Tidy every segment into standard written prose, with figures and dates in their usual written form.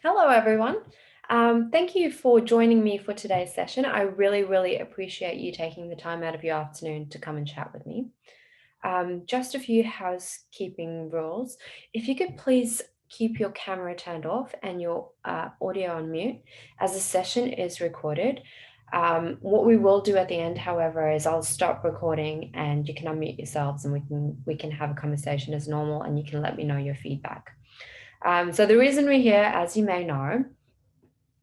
Hello, everyone. Thank you for joining me for today's session. I really appreciate you taking the time out of your afternoon to come and chat with me. Just a few housekeeping rules. If you could please keep your camera turned off and your audio on mute as the session is recorded. What we will do at the end, however, is I'll stop recording and you can unmute yourselves and we can have a conversation as normal and you can let me know your feedback. So the reason we're here, as you may know,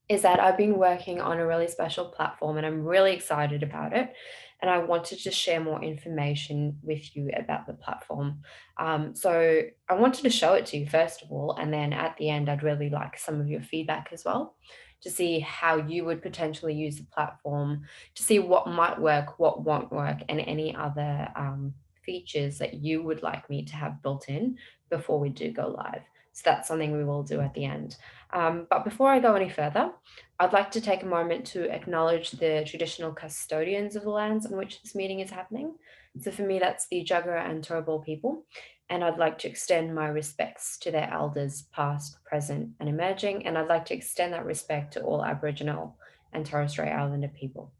is that I've been working on a really special platform and I'm really excited about it. And I wanted to share more information with you about the platform. So I wanted to show it to you, first of all. And then at the end, I'd really like some of your feedback as well to see how you would potentially use the platform, to see what might work, what won't work, and any other features that you would like me to have built in before we do go live. So that's something we will do at the end. But before I go any further, I'd like to take a moment to acknowledge the traditional custodians of the lands on which this meeting is happening. So for me, that's the Jagera and Turrbal people. And I'd like to extend my respects to their elders, past, present, and emerging. And I'd like to extend that respect to all Aboriginal and Torres Strait Islander people.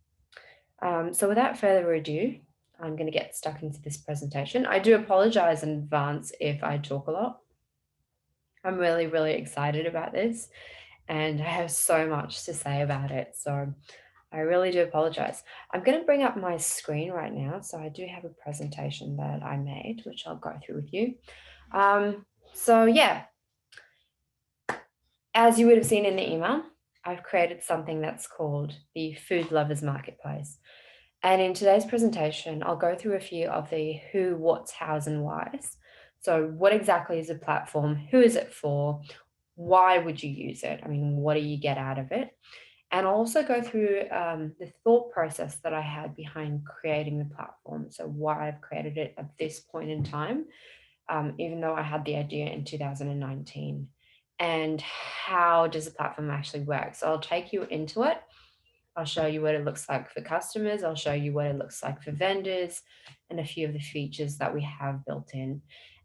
So without further ado, I'm going to get stuck into this presentation. I do apologize in advance if I talk a lot. I'm really excited about this and I have so much to say about it. So I really do apologize. I'm going to bring up my screen right now. So I do have a presentation that I made, which I'll go through with you. So yeah, as you would have seen in the email, I've created something that's called the Food Lovers Marketplace. And in today's presentation, I'll go through a few of the who, what's, hows, and whys. So what exactly is a platform? Who is it for? Why would you use it? I mean, what do you get out of it? And I'll also go through the thought process that I had behind creating the platform. So why I've created it at this point in time, even though I had the idea in 2019. And how does the platform actually work? So I'll take you into it. I'll show you what it looks like for customers. I'll show you what it looks like for vendors and a few of the features that we have built in.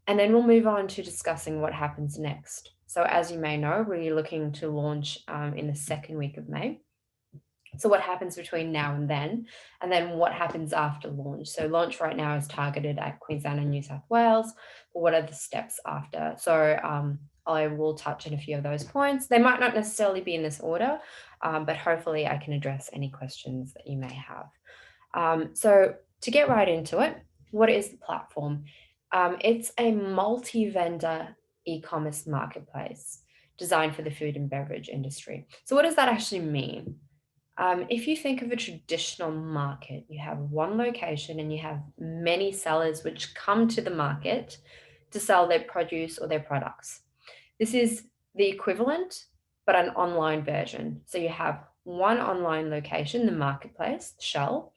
And then we'll move on to discussing what happens next. So as you may know, we're looking to launch in the second week of May. So what happens between now and then what happens after launch? So launch right now is targeted at Queensland and New South Wales. But what are the steps after? So I will touch on a few of those points. They might not necessarily be in this order, but hopefully I can address any questions that you may have. So to get right into it, what is the platform? It's a multi-vendor e-commerce marketplace designed for the food and beverage industry. So what does that actually mean? If you think of a traditional market, you have one location and you have many sellers which come to the market to sell their produce or their products. This is the equivalent, but an online version. So you have one online location, the marketplace, Shell,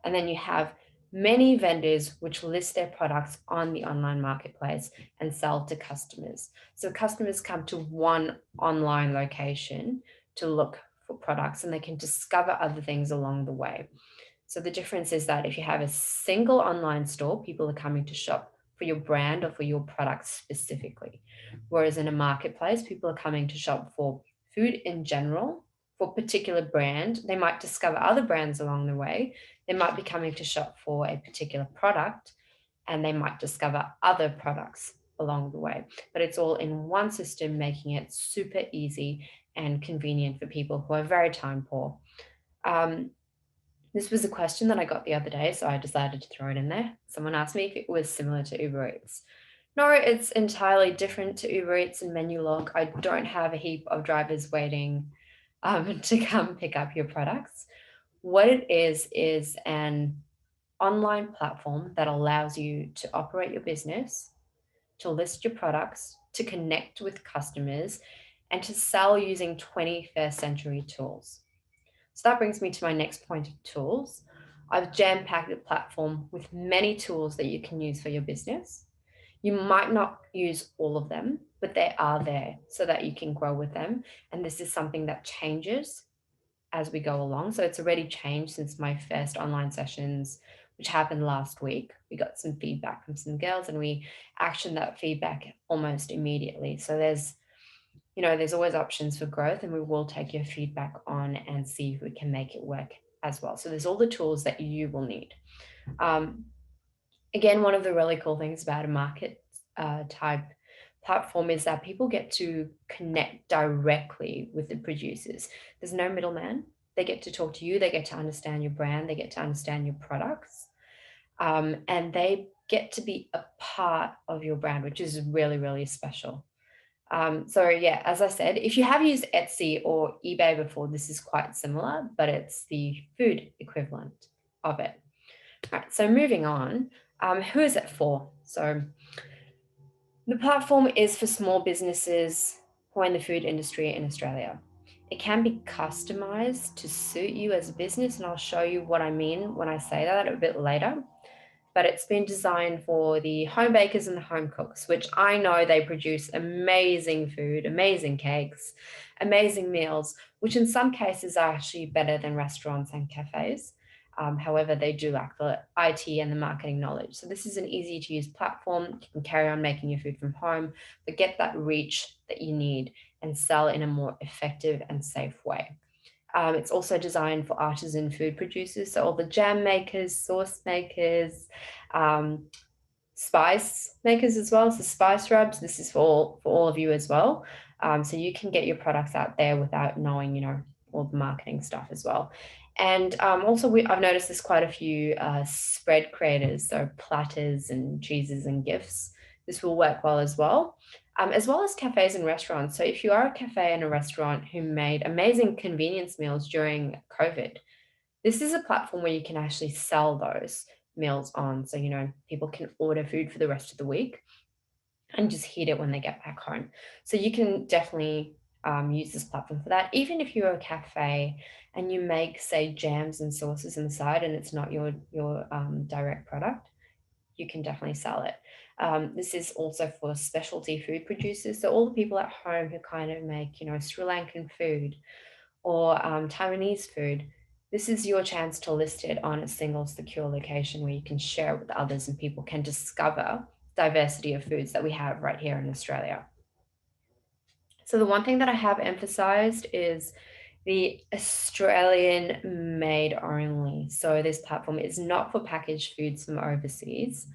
and then you have many vendors which list their products on the online marketplace and sell to customers. So customers come to one online location to look for products and they can discover other things along the way. So the difference is that if you have a single online store, people are coming to shop for your brand or for your products specifically. Whereas in a marketplace, people are coming to shop for food in general, for a particular brand. They might discover other brands along the way. They might be coming to shop for a particular product and they might discover other products along the way. But it's all in one system, making it super easy and convenient for people who are very time poor. This was a question that I got the other day, so I decided to throw it in there. Someone asked me if it was similar to Uber Eats. No, it's entirely different to Uber Eats and Menulog. I don't have a heap of drivers waiting to come pick up your products. What it is an online platform that allows you to operate your business, to list your products, to connect with customers, and to sell using 21st century tools. So that brings me to my next point of tools. I've jam-packed a platform with many tools that you can use for your business. You might not use all of them, but they are there so that you can grow with them. And this is something that changes as we go along. So it's already changed since my first online sessions, which happened last week. We got some feedback from some girls and we actioned that feedback almost immediately. So there's there's always options for growth, and we will take your feedback on and see if we can make it work as well. So there's all the tools that you will need. Um, Again, one of the really cool things about a market type platform is that people get to connect directly with the producers. There's no middleman. They get to talk to you, they get to understand your brand, they get to understand your products, and they get to be a part of your brand, which is really, really special. So yeah, as I said, if you have used Etsy or eBay before, this is quite similar, but it's the food equivalent of it. All right, so moving on, who is it for? So the platform is for small businesses who are in the food industry in Australia. It can be customized to suit you as a business, and I'll show you what I mean when I say that a bit later. But it's been designed for the home bakers and the home cooks, which I know they produce amazing food, amazing cakes, amazing meals, which in some cases are actually better than restaurants and cafes. However, they do lack the IT and the marketing knowledge. So this is an easy to use platform. You can carry on making your food from home, but get that reach that you need and sell in a more effective and safe way. It's also designed for artisan food producers, so all the jam makers, sauce makers, um, spice makers as well. So spice rubs, this is for all of you as well. So you can get your products out there without knowing, all the marketing stuff as well. And also, I've noticed there's quite a few spread creators, so platters and cheeses and gifts. This will work well as well as cafes and restaurants. So if you are a cafe and a restaurant who made amazing convenience meals during COVID, this is a platform where you can actually sell those meals on. So, people can order food for the rest of the week and just heat it when they get back home. So you can definitely use this platform for that. Even if you're a cafe and you make, say, jams and sauces on the side, and it's not your direct product, you can definitely sell it. This is also for specialty food producers. So all the people at home who kind of make, Sri Lankan food or Taiwanese food, this is your chance to list it on a single secure location where you can share it with others and people can discover diversity of foods that we have right here in Australia. So the one thing that I have emphasized is the Australian made only. So this platform is not for packaged foods from overseas.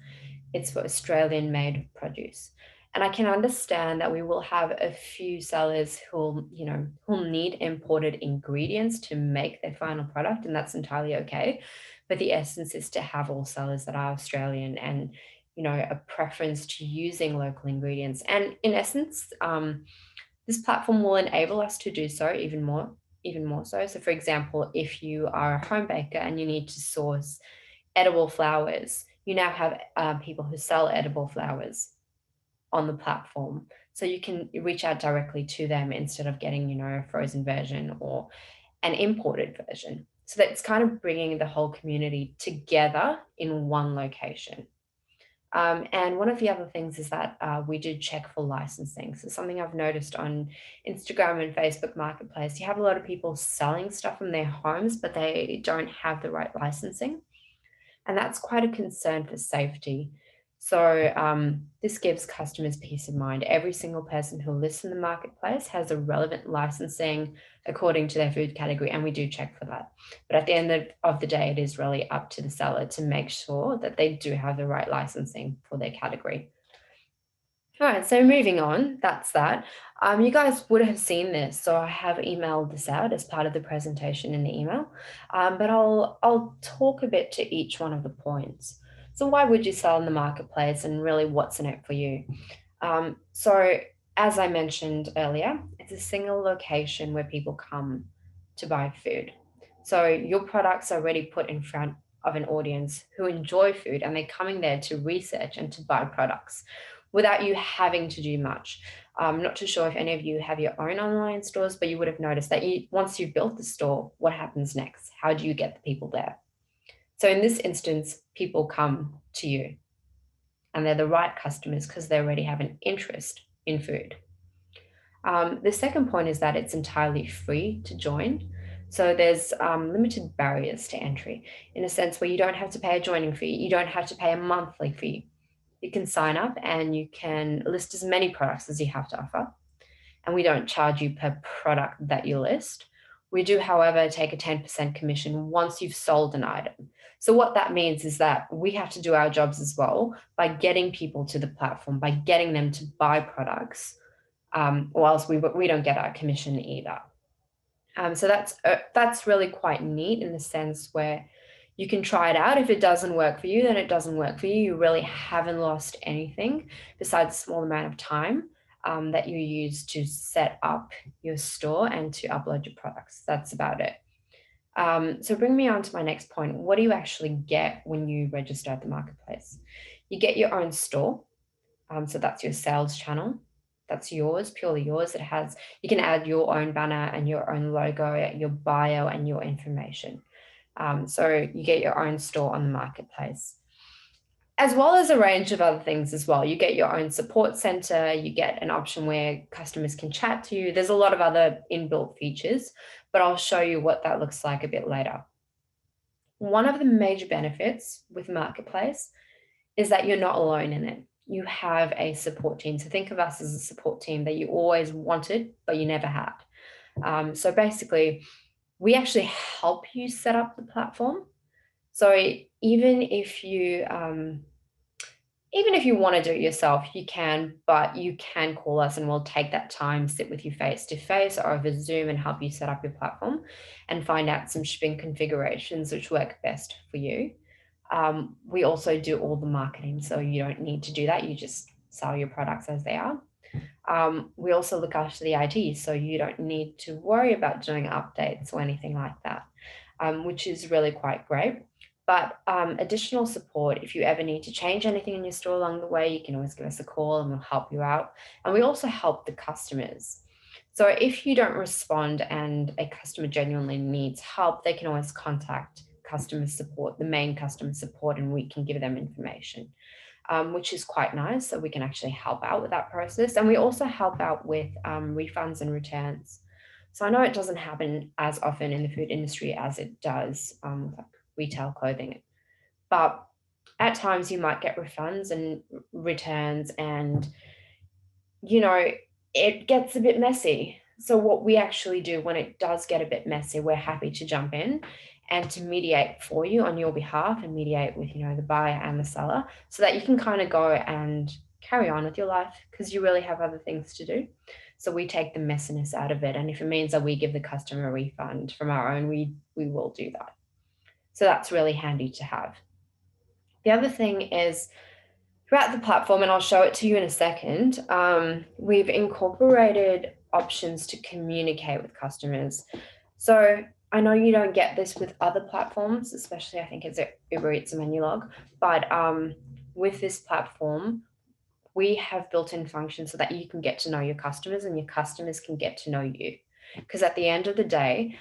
It's for Australian made produce. And I can understand that we will have a few sellers who'll need imported ingredients to make their final product, and that's entirely okay. But the essence is to have all sellers that are Australian and a preference to using local ingredients. And in essence, this platform will enable us to do so even more so. So, for example, if you are a home baker and you need to source edible flowers, you now have people who sell edible flowers on the platform. So you can reach out directly to them instead of getting, a frozen version or an imported version. So that's kind of bringing the whole community together in one location. And one of the other things is that we do check for licensing. So something I've noticed on Instagram and Facebook Marketplace, you have a lot of people selling stuff from their homes, but they don't have the right licensing. And that's quite a concern for safety. So this gives customers peace of mind. Every single person who lists in the marketplace has a relevant licensing according to their food category, and we do check for that. But at the end of the day, it is really up to the seller to make sure that they do have the right licensing for their category. All right, so moving on, that's that. You guys would have seen this, so I have emailed this out as part of the presentation in the email, but I'll talk a bit to each one of the points. So why would you sell in the marketplace, and really what's in it for you? So as I mentioned earlier, it's a single location where people come to buy food. So your products are already put in front of an audience who enjoy food, and they're coming there to research and to buy products without you having to do much. I'm not too sure if any of you have your own online stores, but you would have noticed that once you've built the store, what happens next? How do you get the people there? So in this instance, people come to you, and they're the right customers because they already have an interest in food. The second point is that it's entirely free to join. So there's limited barriers to entry in a sense where you don't have to pay a joining fee, you don't have to pay a monthly fee. You can sign up and you can list as many products as you have to offer. and we don't charge you per product that you list. We do, however, take a 10% commission once you've sold an item. So what that means is that we have to do our jobs as well by getting people to the platform, by getting them to buy products, or else we don't get our commission either. So that's really quite neat in the sense where you can try it out. If it doesn't work for you, then it doesn't work for you. You really haven't lost anything besides a small amount of time that you use to set up your store and to upload your products. That's about it. So bring me on to my next point. What do you actually get when you register at the marketplace? You get your own store. So that's your sales channel. That's yours, purely yours. You can add your own banner and your own logo, your bio, and your information. So you get your own store on the marketplace, as well as a range of other things as well. You get your own support center, you get an option where customers can chat to you. There's a lot of other inbuilt features, but I'll show you what that looks like a bit later. One of the major benefits with Marketplace is that you're not alone in it. You have a support team. So think of us as a support team that you always wanted, but you never had. So basically, we actually help you set up the platform. So even if you want to do it yourself, you can, but you can call us and we'll take that time, sit with you face to face or over Zoom and help you set up your platform and find out some shipping configurations which work best for you. We also do all the marketing, so you don't need to do that. You just sell your products as they are. We also look after the IT, so you don't need to worry about doing updates or anything like that, which is really quite great. But additional support, if you ever need to change anything in your store along the way, you can always give us a call and we'll help you out. And we also help the customers. So if you don't respond and a customer genuinely needs help, they can always contact customer support, the main customer support, and we can give them information, which is quite nice. So we can actually help out with that process. And we also help out with refunds and returns. So I know it doesn't happen as often in the food industry as it does like retail clothing, but at times you might get refunds and returns, and it gets a bit messy. So what we actually do when it does get a bit messy, we're happy to jump in and to mediate for you on your behalf and mediate with, the buyer and the seller so that you can kind of go and carry on with your life because you really have other things to do. So we take the messiness out of it. And if it means that we give the customer a refund from our own, we will do that. So that's really handy to have. The other thing is throughout the platform, and I'll show it to you in a second, we've incorporated options to communicate with customers. So I know you don't get this with other platforms, especially I think it's Uber Eats and Menulog, but with this platform, we have built-in functions so that you can get to know your customers and your customers can get to know you. Because at the end of the day,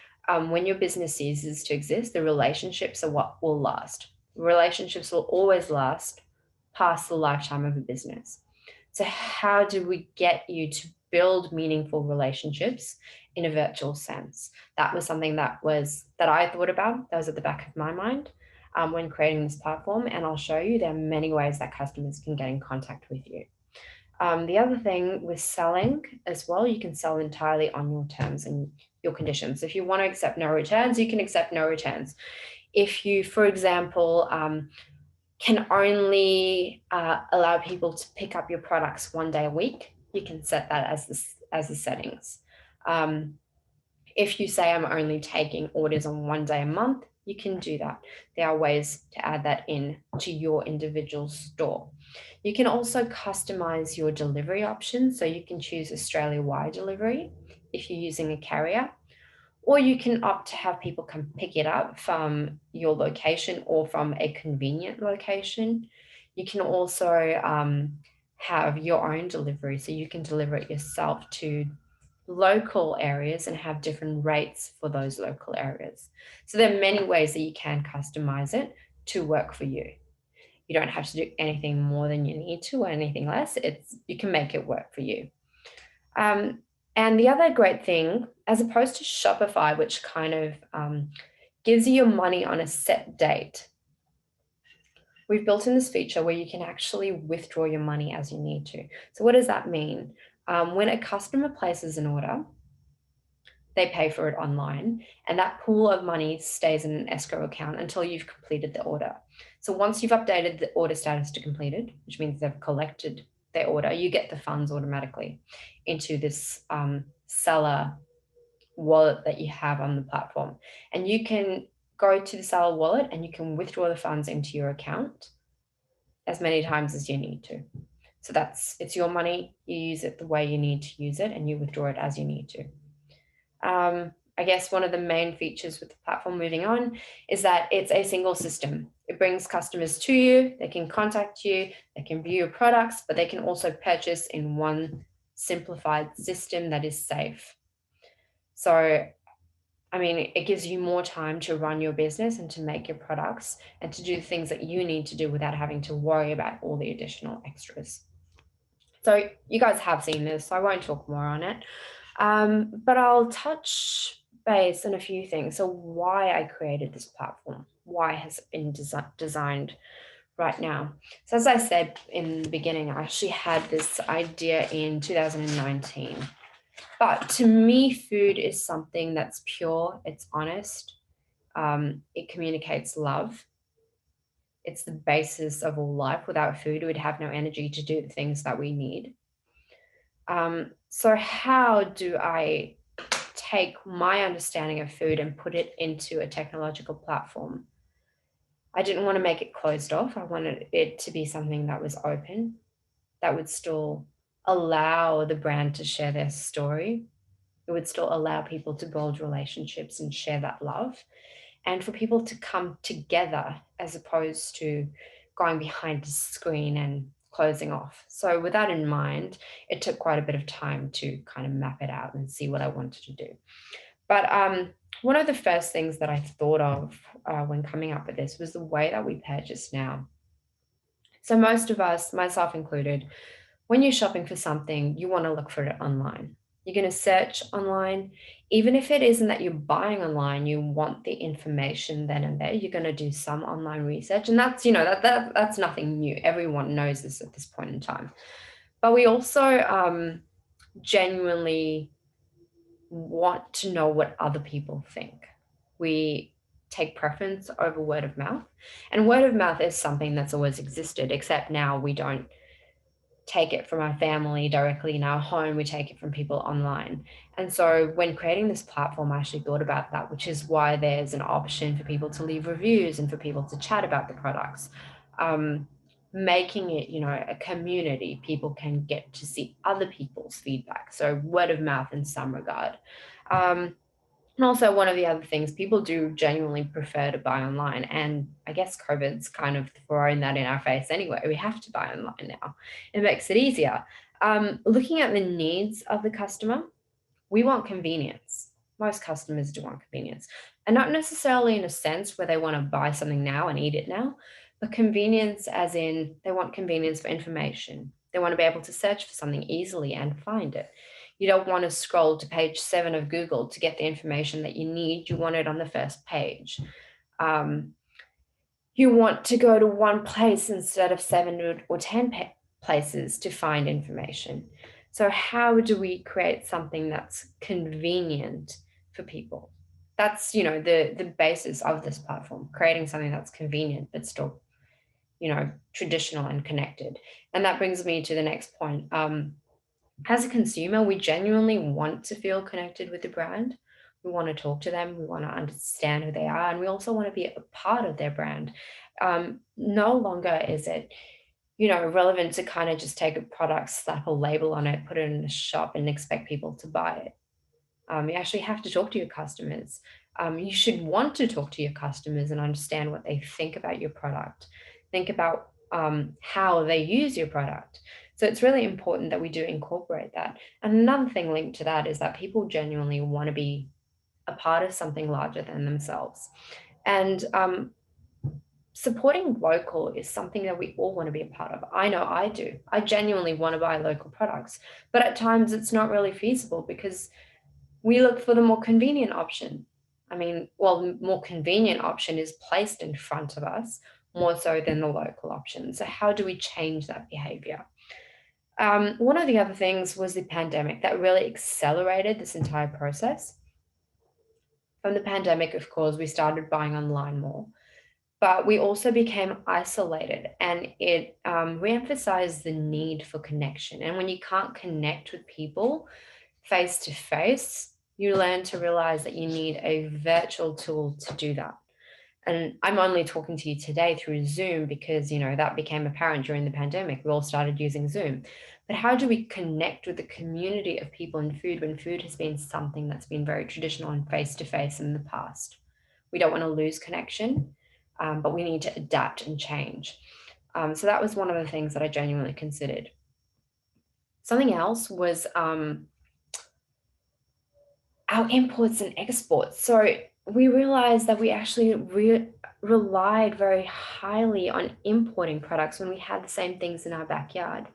when your business ceases to exist, the relationships are what will last. Relationships will always last past the lifetime of a business. So how do we get you to build meaningful relationships in a virtual sense? That was something that I thought about, that was at the back of my mind when creating this platform. And I'll show you there are many ways that customers can get in contact with you. The other thing with selling as well, you can sell entirely on your terms and your conditions. If you want to accept no returns, you can accept no returns. If you, for example, can only allow people to pick up your products one day a week, you can set that as the settings. If you say I'm only taking orders on one day a month, you can do that. There are ways to add that in to your individual store. You can also customize your delivery options. So you can choose Australia-wide delivery if you're using a carrier, or you can opt to have people come pick it up from your location or from a convenient location. You can also have your own delivery. So you can deliver it yourself to local areas and have different rates for those local areas. So there are many ways that you can customize it to work for you. You don't have to do anything more than you need to or anything less. You can make it work for you. And the other great thing, as opposed to Shopify, which kind of gives you your money on a set date, we've built in this feature where you can actually withdraw your money as you need to. So what does that mean? When a customer places an order, they pay for it online, and that pool of money stays in an escrow account until you've completed the order. So once you've updated the order status to completed, which means they've collected their order, you get the funds automatically into this seller wallet that you have on the platform. And you can go to the seller wallet and you can withdraw the funds into your account as many times as you need to. So it's your money, you use it the way you need to use it, and you withdraw it as you need to. I guess one of the main features with the platform, moving on, is that it's a single system. It brings customers to you, they can contact you, they can view your products, but they can also purchase in one simplified system that is safe. So, I mean, it gives you more time to run your business and to make your products and to do the things that you need to do without having to worry about all the additional extras. So you guys have seen this, so I won't talk more on it. But I'll touch base on a few things. So why I created this platform, why has it been designed right now? So as I said in the beginning, I actually had this idea in 2019. But to me, food is something that's pure, it's honest, it communicates love. It's the basis of all life. Without food, we'd have no energy to do the things that we need. So how do I take my understanding of food and put it into a technological platform? I didn't want to make it closed off. I wanted it to be something that was open, that would still allow the brand to share their story. It would still allow people to build relationships and share that love, and for people to come together as opposed to going behind the screen and closing off. So, with that in mind, it took quite a bit of time to kind of map it out and see what I wanted to do. But one of the first things that I thought of when coming up with this was the way that we purchase now. So, most of us, myself included, when you're shopping for something, you want to look for it online. You're going to search online. Even if it isn't that you're buying online, you want the information then and there. You're going to do some online research. And that's, that's nothing new. Everyone knows this at this point in time. But we also genuinely want to know what other people think. We take preference over word of mouth. And word of mouth is something that's always existed, except now we don't take it from our family directly in our home, we take it from people online. And so when creating this platform, I actually thought about that, which is why there's an option for people to leave reviews and for people to chat about the products. Making it, a community, people can get to see other people's feedback. So word of mouth in some regard. And also, one of the other things, people do genuinely prefer to buy online. And I guess COVID's kind of throwing that in our face anyway. We have to buy online now. It makes it easier. Looking at the needs of the customer, we want convenience. Most customers do want convenience. And not necessarily in a sense where they want to buy something now and eat it now, but convenience as in they want convenience for information. They want to be able to search for something easily and find it. You don't want to scroll to page 7 of Google to get the information that you need. You want it on the first page. You want to go to one place instead of 7 or 10 places to find information. So how do we create something that's convenient for people? That's, the basis of this platform, creating something that's convenient but still, traditional and connected. And that brings me to the next point. As a consumer, we genuinely want to feel connected with the brand. We want to talk to them. We want to understand who they are. And we also want to be a part of their brand. No longer is it, relevant to kind of just take a product, slap a label on it, put it in a shop and expect people to buy it. You actually have to talk to your customers. You should want to talk to your customers and understand what they think about your product. Think about how they use your product. So it's really important that we do incorporate that. And another thing linked to that is that people genuinely want to be a part of something larger than themselves. And supporting local is something that we all want to be a part of. I know I do. I genuinely want to buy local products, but at times it's not really feasible because we look for the more convenient option. The more convenient option is placed in front of us more so than the local option. So how do we change that behavior? One of the other things was the pandemic that really accelerated this entire process. From the pandemic, of course, we started buying online more, but we also became isolated, and it re-emphasized the need for connection. And when you can't connect with people face to face, you learn to realize that you need a virtual tool to do that. And I'm only talking to you today through Zoom because, that became apparent during the pandemic. We all started using Zoom. But how do we connect with the community of people in food when food has been something that's been very traditional and face to face in the past? We don't want to lose connection, but we need to adapt and change. So that was one of the things that I genuinely considered. Something else was our imports and exports. So we realized that we actually relied very highly on importing products when we had the same things in our backyard.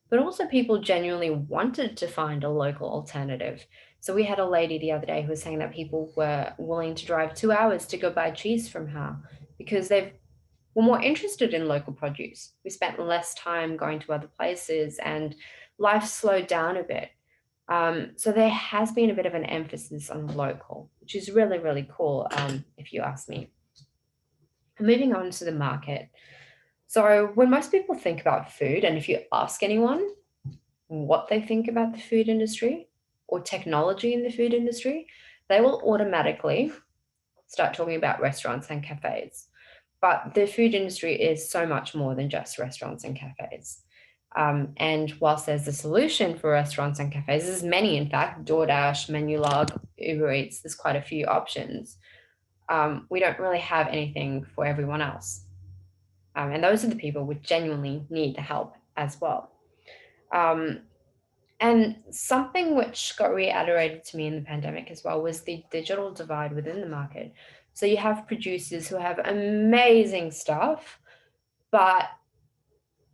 But also, people genuinely wanted to find a local alternative. So we had a lady the other day who was saying that people were willing to drive 2 hours to go buy cheese from her because they were more interested in local produce. We spent less time going to other places and life slowed down a bit. So there has been a bit of an emphasis on local, which is really, really cool, if you ask me. Moving on to the market. So when most people think about food, and if you ask anyone what they think about the food industry or technology in the food industry, they will automatically start talking about restaurants and cafes. But the food industry is so much more than just restaurants and cafes. And whilst there's a solution for restaurants and cafes, there's many, in fact, DoorDash, Menulog, Uber Eats, there's quite a few options. We don't really have anything for everyone else. And those are the people who genuinely need the help as well. Um, and something which got reiterated to me in the pandemic as well was the digital divide within the market. So you have producers who have amazing stuff, but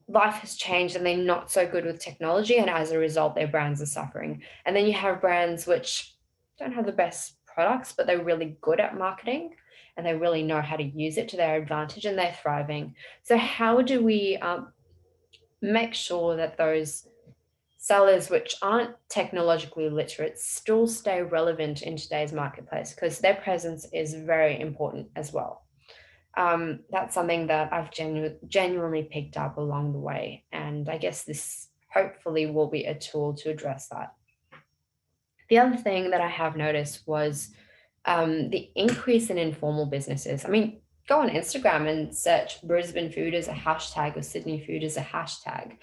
life has changed and they're not so good with technology. And as a result, their brands are suffering. And then you have brands which don't have the best products, but they're really good at marketing and they really know how to use it to their advantage and they're thriving. So, how do we make sure that those sellers which aren't technologically literate still stay relevant in today's marketplace? Because their presence is very important as well. That's something that I've genuinely picked up along the way. And I guess this hopefully will be a tool to address that. The other thing that I have noticed was the increase in informal businesses. I mean, go on Instagram and search Brisbane food as a hashtag or Sydney food as a hashtag.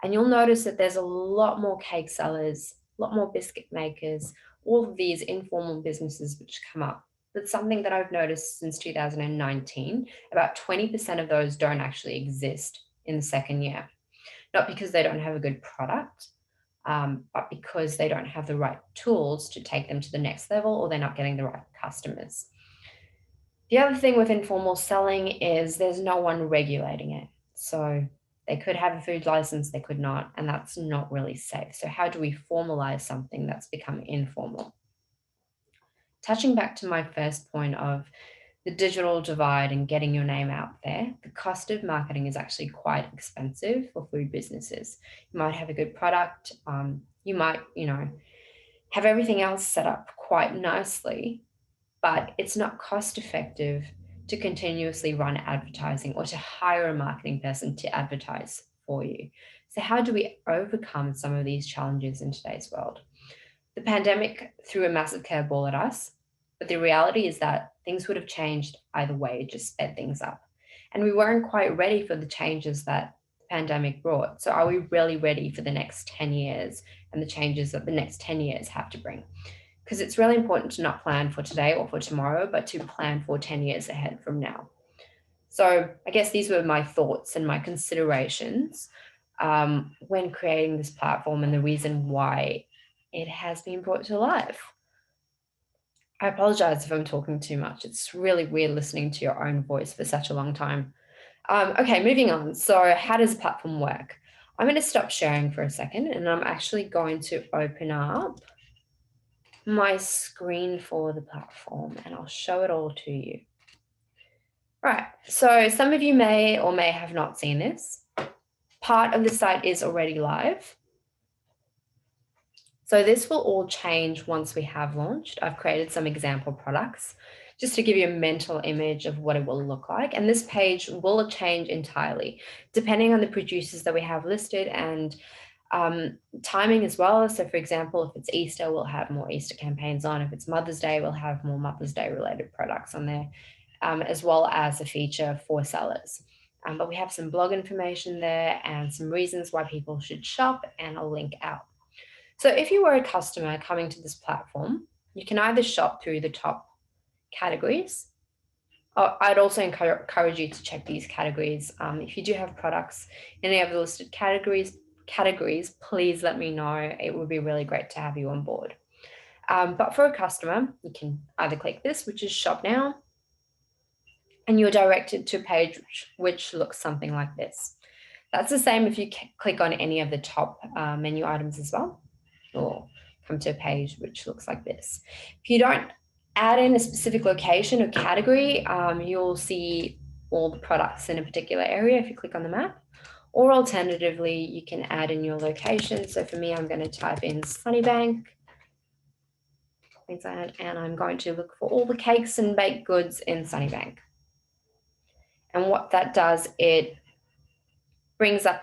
And you'll notice that there's a lot more cake sellers, a lot more biscuit makers, all of these informal businesses which come up. That's something that I've noticed since 2019. About 20% of those don't actually exist in the second year. Not because they don't have a good product, but because they don't have the right tools to take them to the next level or they're not getting the right customers. The other thing with informal selling is there's no one regulating it. So they could have a food license, they could not, and that's not really safe. So, how do we formalize something that's become informal? Touching back to my first point of the digital divide and getting your name out there, the cost of marketing is actually quite expensive for food businesses. You might have a good product, you might, have everything else set up quite nicely, but it's not cost effective to continuously run advertising or to hire a marketing person to advertise for you. So, how do we overcome some of these challenges in today's world? The pandemic threw a massive curveball at us, but the reality is that things would have changed either way, it just sped things up. And we weren't quite ready for the changes that the pandemic brought. So, are we really ready for the next 10 years and the changes that the next 10 years have to bring? Because it's really important to not plan for today or for tomorrow, but to plan for 10 years ahead from now. So, I guess these were my thoughts and my considerations when creating this platform and the reason why it has been brought to life. I apologize if I'm talking too much. It's really weird listening to your own voice for such a long time. Okay, moving on. So, how does the platform work? I'm going to stop sharing for a second and I'm actually going to open up my screen for the platform and I'll show it all to you. Right, so some of you may or may have not seen this. part of the site is already live. So this will all change once we have launched. I've created some example products just to give you a mental image of what it will look like. And this page will change entirely depending on the producers that we have listed and timing as well. So for example, if it's Easter, we'll have more Easter campaigns on. If it's Mother's Day, we'll have more Mother's Day related products on there, as well as a feature for sellers. But we have some blog information there and some reasons why people should shop and a link out. So if you were a customer coming to this platform, you can either shop through the top categories. I'd also encourage you to check these categories. If you do have products in any of the listed categories, please let me know. It would be really great to have you on board. But for a customer, you can either click this, which is shop now, and you're directed to a page which looks something like this. That's the same if you click on any of the top menu items as well, or come to a page which looks like this. If you don't add in a specific location or category, you'll see all the products in a particular area if you click on the map. Or alternatively, you can add in your location. So for me, I'm going to type in Sunnybank, Queensland, and I'm going to look for all the cakes and baked goods in Sunnybank. And what that does, it brings up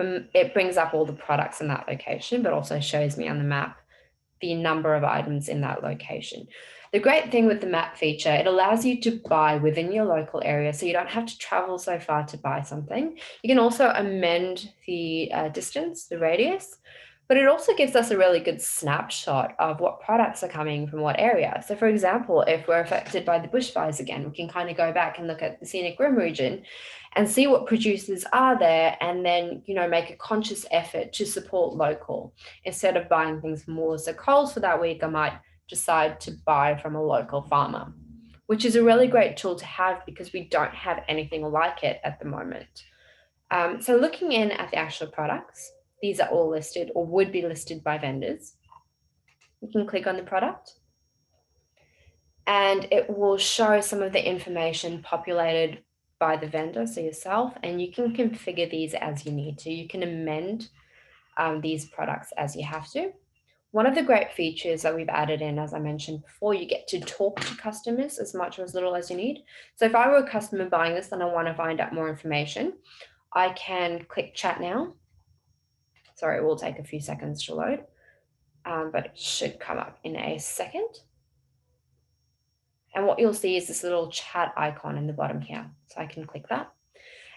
all the products in that location, but also shows me on the map the number of items in that location. The great thing with the map feature, it allows you to buy within your local area, so you don't have to travel so far to buy something. You can also amend the distance, the radius, but it also gives us a really good snapshot of what products are coming from what area. So for example, if we're affected by the bushfires again, we can kind of go back and look at the Scenic Rim region and see what producers are there, and then, make a conscious effort to support local instead of buying things from Woolworths or Coles for that week. I might decide to buy from a local farmer, which is a really great tool to have because we don't have anything like it at the moment. So looking in at the actual products, these are all listed or would be listed by vendors. You can click on the product and it will show some of the information populated by the vendor, so yourself, and you can configure these as you need to. You can amend these products as you have to. One of the great features that we've added in, as I mentioned before, you get to talk to customers as much or as little as you need. So if I were a customer buying this and I want to find out more information, I can click chat now. Sorry, it will take a few seconds to load, but it should come up in a second. And what you'll see is this little chat icon in the bottom here. So I can click that.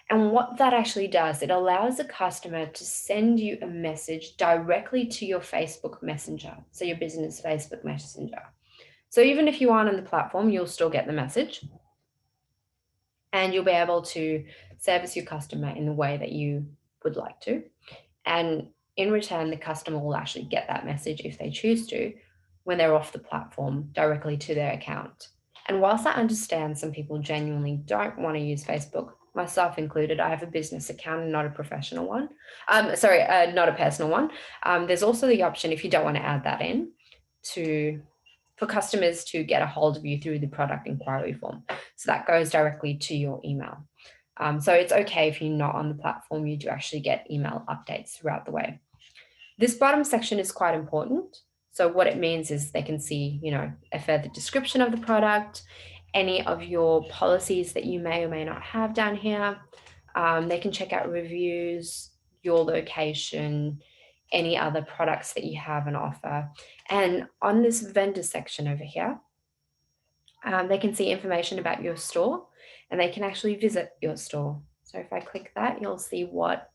And what that actually does, it allows the customer to send you a message directly to your Facebook Messenger, so your business Facebook Messenger. So even if you aren't on the platform, you'll still get the message and you'll be able to service your customer in the way that you would like to. And in return, the customer will actually get that message if they choose to when they're off the platform directly to their account. And whilst I understand some people genuinely don't want to use Facebook, myself included, I have a business account and not a professional one. Not a personal one. There's also the option, if you don't want to add that in, for customers to get a hold of you through the product inquiry form. So that goes directly to your email. So it's okay if you're not on the platform, you do actually get email updates throughout the way. This bottom section is quite important. So what it means is they can see, a further description of the product, any of your policies that you may or may not have down here. They can check out reviews, your location, any other products that you have on offer. And on this vendor section over here, they can see information about your store and they can actually visit your store. So if I click that, you'll see what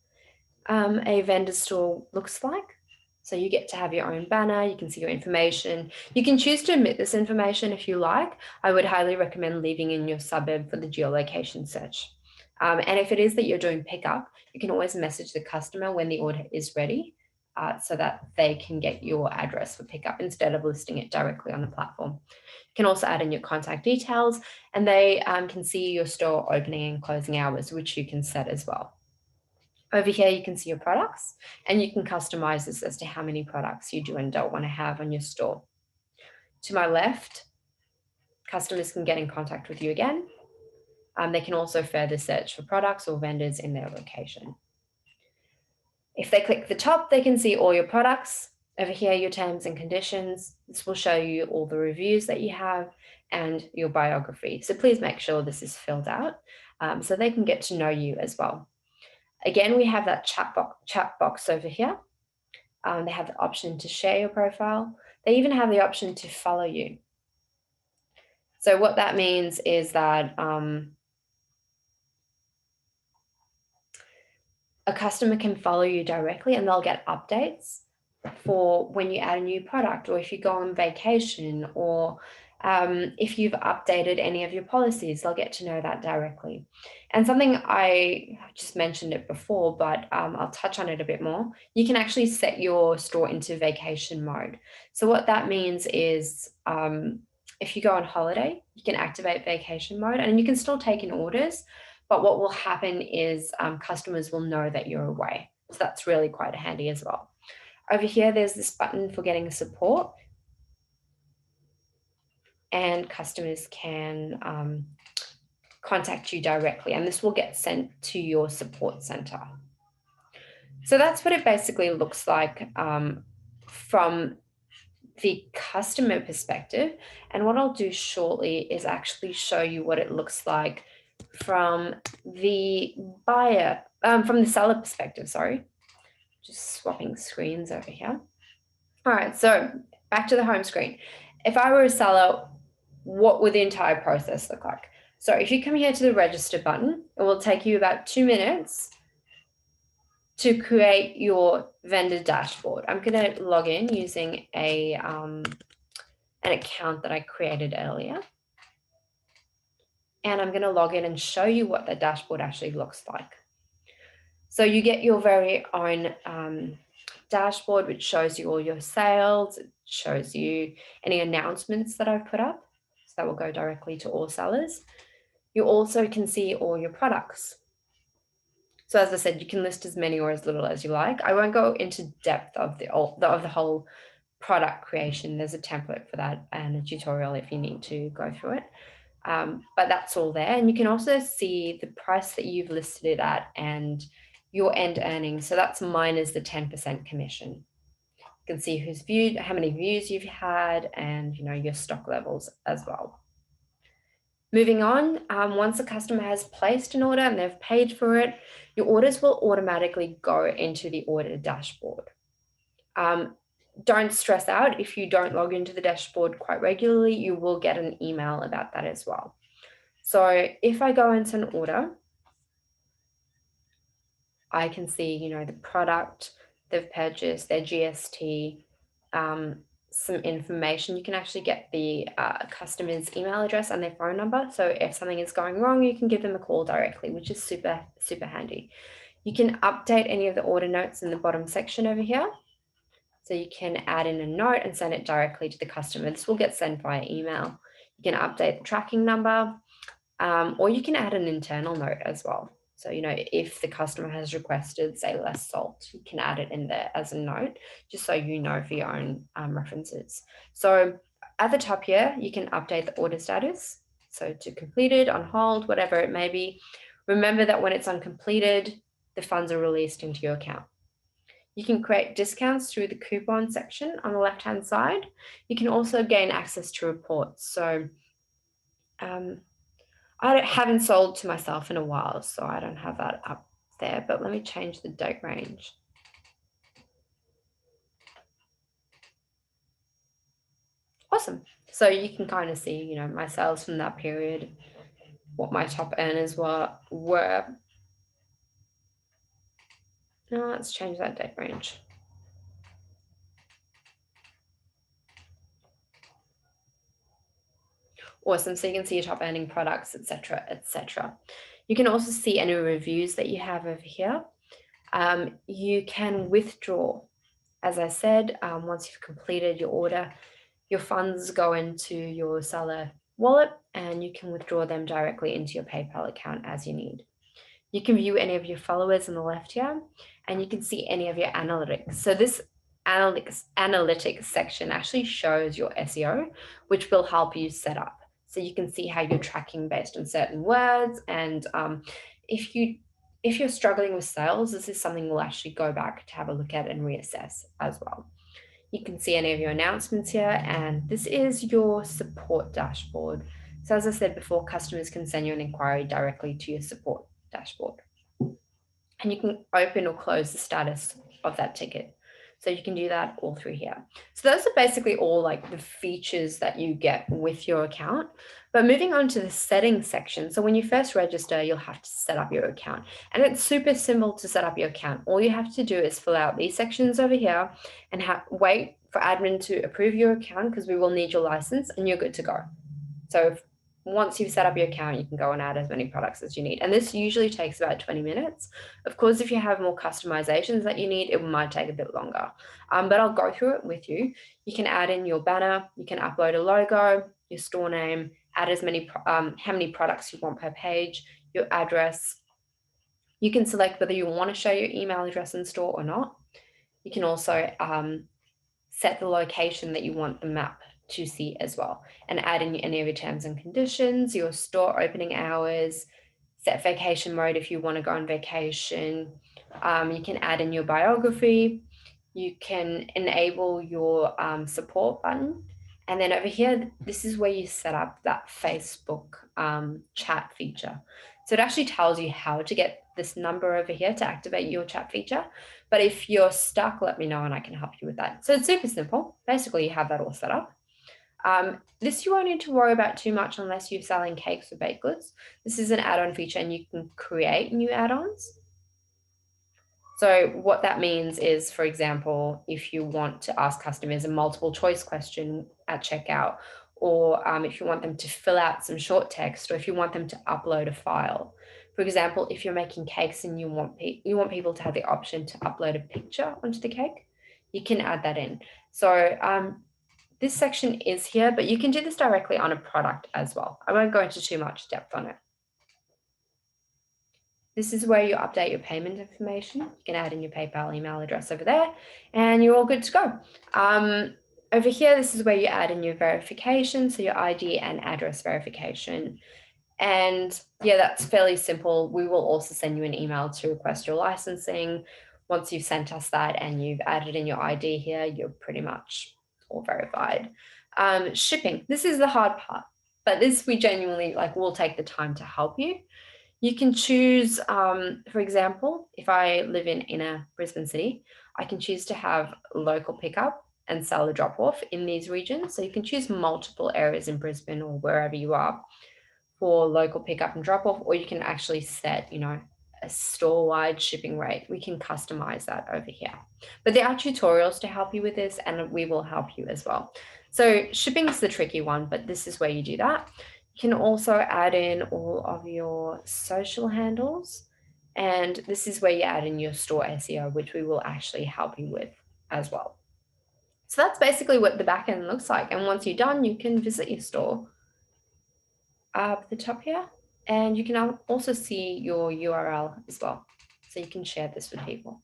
a vendor store looks like. So you get to have your own banner, you can see your information. You can choose to omit this information if you like. I would highly recommend leaving in your suburb for the geolocation search. And if it is that you're doing pickup, you can always message the customer when the order is ready so that they can get your address for pickup instead of listing it directly on the platform. You can also add in your contact details and they can see your store opening and closing hours, which you can set as well. Over here, you can see your products and you can customize this as to how many products you do and don't want to have on your store. To my left, customers can get in contact with you again. They can also further search for products or vendors in their location. If they click the top, they can see all your products. Over here, your terms and conditions. This will show you all the reviews that you have and your biography. So please make sure this is filled out so they can get to know you as well. Again, we have that chat box over here. They have the option to share your profile. They even have the option to follow you. So what that means is that a customer can follow you directly and they'll get updates for when you add a new product, or if you go on vacation, or if you've updated any of your policies, they'll get to know that directly. And something I just mentioned it before, but I'll touch on it a bit more. You can actually set your store into vacation mode. So what that means is if you go on holiday, you can activate vacation mode and you can still take in orders, but what will happen is customers will know that you're away. So that's really quite handy as well. Over here, there's this button for getting support, and customers can contact you directly, and this will get sent to your support center. So that's what it basically looks like from the customer perspective. And what I'll do shortly is actually show you what it looks like from the from the seller perspective, sorry. Just swapping screens over here. All right, so back to the home screen. If I were a seller, what would the entire process look like? So if you come here to the register button, it will take you about 2 minutes to create your vendor dashboard. I'm going to log in using an account that I created earlier. And I'm going to log in and show you what the dashboard actually looks like. So you get your very own dashboard, which shows you all your sales. It shows you any announcements that I've put up. So that will go directly to all sellers. You also can see all your products. So as I said, you can list as many or as little as you like. I won't go into depth of the whole product creation. There's a template for that and a tutorial if you need to go through it. But that's all there. And you can also see the price that you've listed it at and your end earnings. So that's minus the 10% commission. You can see who's viewed, how many views you've had, and your stock levels as well. Moving on, once a customer has placed an order and they've paid for it, your orders will automatically go into the order dashboard. Don't stress out if you don't log into the dashboard quite regularly. You will get an email about that as well. So if I go into an order, I can see, the product they've purchased, their GST, some information. You can actually get the customer's email address and their phone number. So if something is going wrong, you can give them a call directly, which is super, super handy. You can update any of the order notes in the bottom section over here. So you can add in a note and send it directly to the customer. This will get sent via email. You can update the tracking number, or you can add an internal note as well. So, if the customer has requested, say, less salt, you can add it in there as a note, just so you know for your own references. So at the top here, you can update the order status. So to completed, on hold, whatever it may be. Remember that when it's uncompleted, the funds are released into your account. You can create discounts through the coupon section on the left-hand side. You can also gain access to reports. So I haven't sold to myself in a while, so I don't have that up there, but let me change the date range. Awesome. So you can kind of see, my sales from that period, what my top earners were. Now let's change that date range. Awesome. So you can see your top earning products, etc., etc. You can also see any reviews that you have over here. You can withdraw. As I said, once you've completed your order, your funds go into your seller wallet and you can withdraw them directly into your PayPal account as you need. You can view any of your followers on the left here, and you can see any of your analytics. So this analytics section actually shows your SEO, which will help you set up. So you can see how you're tracking based on certain words. And if you if you're struggling with sales, this is something we'll actually go back to have a look at and reassess as well. You can see any of your announcements here, and this is your support dashboard. So as I said before, customers can send you an inquiry directly to your support dashboard, and you can open or close the status of that ticket. So you can do that all through here. So those are basically all like the features that you get with your account. But moving on to the settings section. So when you first register, you'll have to set up your account. And it's super simple to set up your account. All you have to do is fill out these sections over here and wait for admin to approve your account, because we will need your license, and you're good to go. So once you've set up your account, you can go and add as many products as you need. And this usually takes about 20 minutes. Of course, if you have more customizations that you need, it might take a bit longer. But I'll go through it with you. You can add in your banner, you can upload a logo, your store name, add as many, how many products you want per page, your address. You can select whether you want to show your email address in store or not. You can also set the location that you want the map to see as well, and add in any of your terms and conditions, your store opening hours, set vacation mode if you want to go on vacation. You can add in your biography. You can enable your support button. And then over here, this is where you set up that Facebook chat feature. So it actually tells you how to get this number over here to activate your chat feature. But if you're stuck, let me know and I can help you with that. So it's super simple. Basically, you have that all set up. This you won't need to worry about too much unless you're selling cakes or baked goods. This is an add-on feature and you can create new add-ons. So what that means is, for example, if you want to ask customers a multiple choice question at checkout, or if you want them to fill out some short text, or if you want them to upload a file. For example, if you're making cakes and you want people to have the option to upload a picture onto the cake, you can add that in. So this section is here, but you can do this directly on a product as well. I won't go into too much depth on it. This is where you update your payment information. You can add in your PayPal email address over there, and you're all good to go. Over here, this is where you add in your verification, so your ID and address verification. And yeah, that's fairly simple. We will also send you an email to request your licensing. Once you've sent us that and you've added in your ID here, you're pretty much all verified. Shipping, this is the hard part, but this we genuinely will take the time to help you. You can choose, for example, if I live in inner Brisbane City, I can choose to have local pickup and seller drop off in these regions. So you can choose multiple areas in Brisbane or wherever you are for local pickup and drop off, or you can actually set, a store-wide shipping rate. We can customize that over here. But there are tutorials to help you with this, and we will help you as well. So shipping is the tricky one, but this is where you do that. You can also add in all of your social handles, and this is where you add in your store SEO, which we will actually help you with as well. So that's basically what the backend looks like. And once you're done, you can visit your store up at the top here, and you can also see your URL as well. So you can share this with people.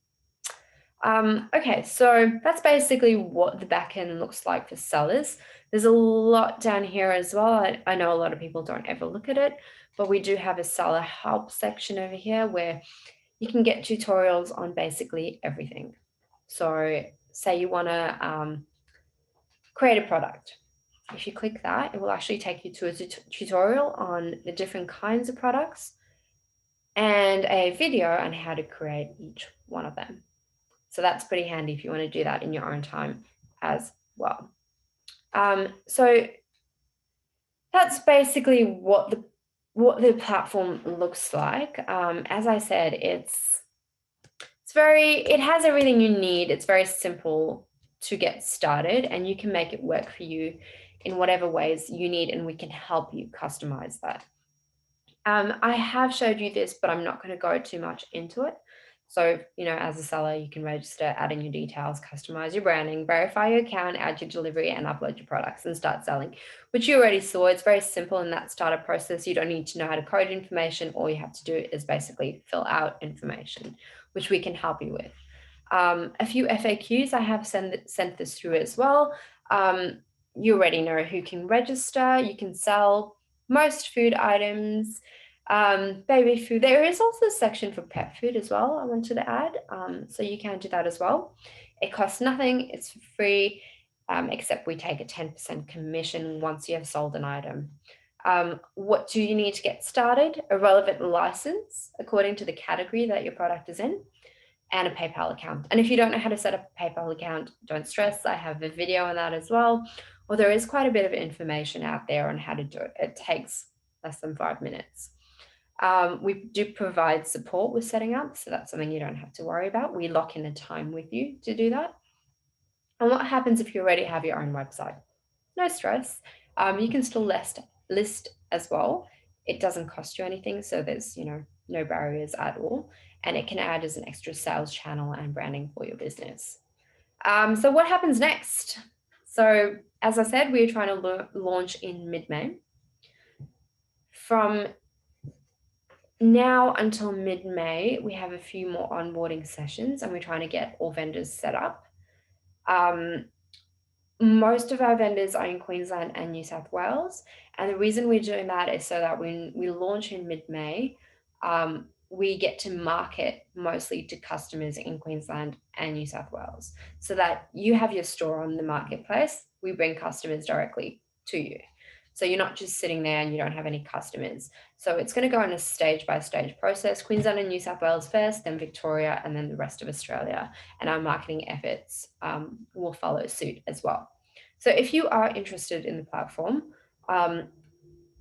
Okay, so that's basically what the backend looks like for sellers. There's a lot down here as well. I know a lot of people don't ever look at it, but we do have a seller help section over here where you can get tutorials on basically everything. So say you want to create a product. If you click that, it will actually take you to a tutorial on the different kinds of products and a video on how to create each one of them. So that's pretty handy if you want to do that in your own time as well. So that's basically what the platform looks like. As I said, it has everything you need. It's very simple to get started, and you can make it work for you in whatever ways you need, and we can help you customize that. I have showed you this, but I'm not going to go too much into it. So, as a seller, you can register, add in your details, customize your branding, verify your account, add your delivery, and upload your products and start selling, which you already saw. It's very simple in that startup process. You don't need to know how to code information. All you have to do is basically fill out information, which we can help you with. A few FAQs, I have sent this through as well. You already know who can register. You can sell most food items. Baby food. There is also a section for pet food as well, I wanted to add. So you can do that as well. It costs nothing, it's for free, except we take a 10% commission once you have sold an item. What do you need to get started? A relevant license according to the category that your product is in, and a PayPal account. And if you don't know how to set up a PayPal account, don't stress. I have a video on that as well. Or there is quite a bit of information out there on how to do it. It takes less than 5 minutes. We do provide support with setting up, so that's something you don't have to worry about. We lock in a time with you to do that. And what happens if you already have your own website? No stress. You can still list as well. It doesn't cost you anything, so there's no barriers at all, and it can add as an extra sales channel and branding for your business. So what happens next? So as I said, we're trying to launch in mid-May. From now until mid-May, we have a few more onboarding sessions, and we're trying to get all vendors set up. Most of our vendors are in Queensland and New South Wales, and the reason we're doing that is so that when we launch in mid-May, we get to market mostly to customers in Queensland and New South Wales, so that you have your store on the marketplace. We bring customers directly to you. So you're not just sitting there and you don't have any customers. So it's going to go in a stage-by-stage process. Queensland and New South Wales first, then Victoria, and then the rest of Australia. And our marketing efforts will follow suit as well. So if you are interested in the platform,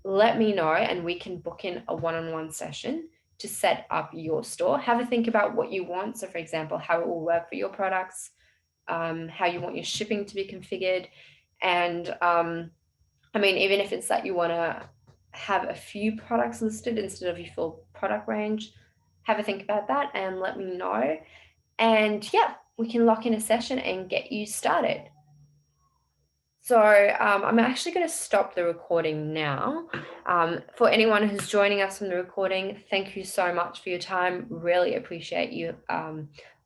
let me know and we can book in a one-on-one session to set up your store. Have a think about what you want. So for example, how it will work for your products, how you want your shipping to be configured. And even if it's that you want to have a few products listed instead of your full product range, have a think about that and let me know. And yeah, we can lock in a session and get you started. So I'm actually going to stop the recording now. For anyone who's joining us from the recording, thank you so much for your time. Really appreciate you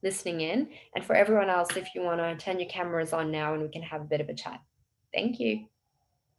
listening in. And for everyone else, if you want to turn your cameras on now and we can have a bit of a chat. Thank you.